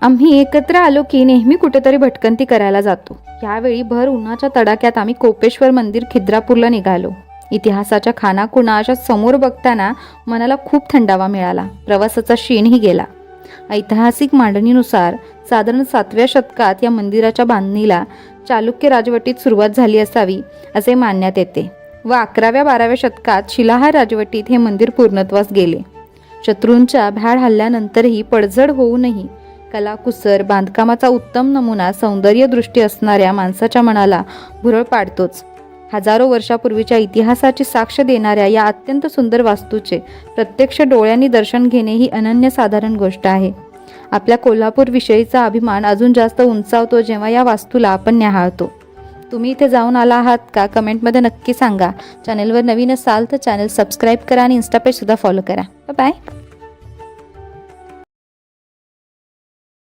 आम्ही एकत्र आलो की नेहमी कुठेतरी भटकंती करायला जातो. यावेळी भर उन्हाच्या तडाख्यात आम्ही कोपेश्वर मंदिर खिद्रापूरला निघालो. इतिहासाच्या खाणाखुणा समोर बघताना मनाला खूप थंडावा मिळाला. प्रवासाचा शीणही गेला. ऐतिहासिक मांडणीनुसार साधारण 7व्या शतकात या मंदिराच्या बांधणीला चालुक्य राजवटीत सुरुवात झाली असावी असे मानण्यात येते व 11व्या-12व्या शतकात शिलाहार राजवटीत हे मंदिर पूर्णत्वास गेले. शत्रूंच्या भ्याड हल्ल्यानंतरही पडझड होऊनही कलाकुसर बांधकामाचा उत्तम नमुना सौंदर्यदृष्टी असणाऱ्या माणसाच्या मनाला भुरळ पाडतोच. हजारो वर्षापूर्वीच्या इतिहासाची साक्ष देणाऱ्या या अत्यंत सुंदर वास्तूचे प्रत्यक्ष डोळ्यांनी दर्शन घेणे ही अनन्यसाधारण गोष्ट आहे. आपल्या कोल्हापूर विषयीचा अभिमान अजून जास्त उंचावतो जेव्हा या वास्तूला आपण न्याहाळतो. तुम्ही इथे जाऊन आला आहात का? कमेंटमध्ये नक्की सांगा. चॅनलवर नवीन असाल तर चॅनल सबस्क्राईब करा आणि इन्स्टा पेज सुद्धा फॉलो करा. बाय.